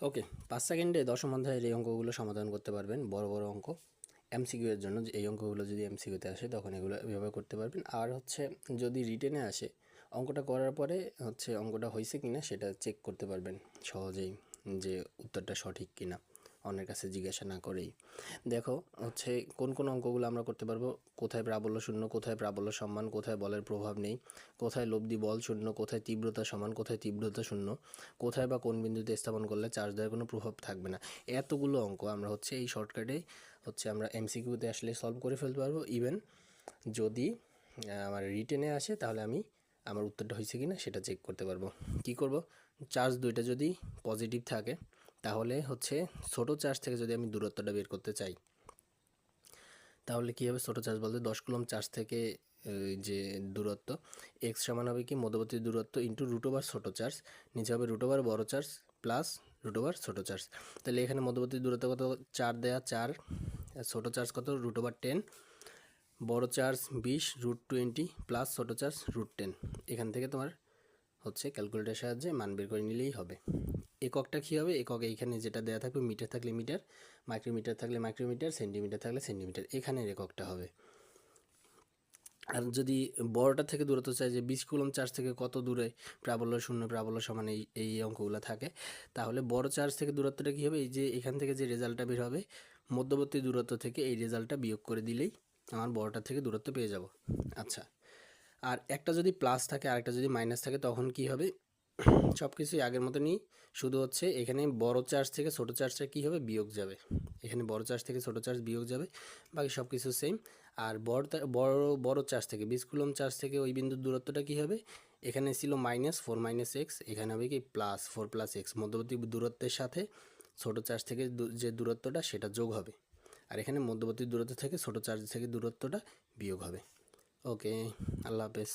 ওকে, 5 সেকেন্ডে দশম অধ্যায়ের এই অঙ্কগুলো সমাধান করতে পারবেন। বড় বড় অঙ্ক এমসিকিউ এর জন্য, যে এই অঙ্কগুলো যদি এমসিকিউতে আসে তখন এগুলো এভাবে করতে পারবেন। আর হচ্ছে যদি রিটেনে আসে, অঙ্কটা করার পরে হচ্ছে অঙ্কটা হয়েছে কিনা সেটা চেক করতে পারবেন সহজেই, যে উত্তরটা সঠিক কিনা অন্যের কাছে জিজ্ঞাসা না করেই। দেখো হচ্ছে কোন কোন অঙ্কগুলো আমরা করতে পারবো, কোথায় প্রাবল্য শূন্য, কোথায় প্রাবল্য সমান, কোথায় বলের প্রভাব নেই, কোথায় লব্ধি বল শূন্য, কোথায় তীব্রতা সমান, কোথায় তীব্রতা শূন্য, কোথায় বা কোন বিন্দুতে স্থাপন করলে চার্জ দেওয়ার কোনো প্রভাব থাকবে না। এতগুলো অঙ্ক আমরা হচ্ছে এই শর্টকাটে হচ্ছে আমরা এমসিকিউতে আসলে সলভ করে ফেলতে পারবো। ইভেন যদি আমার রিটেনে আসে তাহলে আমি আমার উত্তরটা হয়েছে কি না সেটা চেক করতে পারবো। কি করব, চার্জ দুইটা যদি পজিটিভ থাকে তাহলে হচ্ছে ছোট চার্জ থেকে যদি আমি দূরত্বটা বের করতে চাই তাহলে কী হবে, ছোটো চার্জ বলতে 10 কুলম্ব চার্জ থেকে যে দূরত্ব এক্স সমান হবে কি মধ্যবর্তী দূরত্ব ইন্টু রুট ওভার ছোটো চার্জ, নিচে হবে রুট ওভার বড়ো চার্জ প্লাস রুট ওভার ছোটো চার্জ। তাহলে এখানে মধ্যবর্তী দূরত্ব কত, 4 দেয়া 4, ছোটো চার্জ কত রুট ওভার 10, বড়ো চার্জ 20 রুট 20 প্লাস ছোটো চার্জ রুট 10। এখান থেকে তোমার হচ্ছে ক্যালকুলেটারের সাহায্যে মান বের করে নিলেই হবে। এককটা কী হবে, একক এইখানে যেটা দেওয়া থাকবে, মিটার থাকলে মিটার, মাইক্রোমিটার থাকলে মাইক্রোমিটার, সেন্টিমিটার থাকলে সেন্টিমিটার, এখানের এককটা হবে। আর যদি বড়টা থেকে দূরত্ব চাই যে 20 কুলম্ব চার্জ থেকে কত দূরে প্রাবল্য শূন্য প্রাবল্য সমান এই অঙ্কগুলো থাকে, তাহলে বড় চার্জ থেকে দূরত্বটা কী হবে, এই যে এখান থেকে যে রেজাল্টটা বের হবে মধ্যবর্তী দূরত্ব থেকে এই রেজাল্টটা বিয়োগ করে দিলেই আমার বড়টা থেকে দূরত্ব পেয়ে যাব। আচ্ছা, আর একটা যদি প্লাস থাকে আর একটা যদি মাইনাস থাকে তখন কি হবে, সব কিছুই আগের মতনই, শুধু হচ্ছে এখানে বড় চার্জ থেকে ছোট চার্জটা কী হবে, বিয়োগ যাবে। এখানে বড় চার্জ থেকে ছোট চার্জ বিয়োগ যাবে, বাকি সব কিছু সেম। আর বড় চার্জ থেকে 20 কুলম্ব চার্জ থেকে ওই বিন্দুর দূরত্বটা কী হবে, এখানে ছিল -4 - x, এখানে হবে কি +4 + x, মধ্যবর্তী দূরত্বের সাথে ছোট চার্জ থেকে যে দূরত্বটা সেটা যোগ হবে, আর এখানে মধ্যবর্তী দূরত্ব থেকে ছোট চার্জ থেকে দূরত্বটা বিয়োগ হবে। ওকে, আল্লাহ হাফেজ।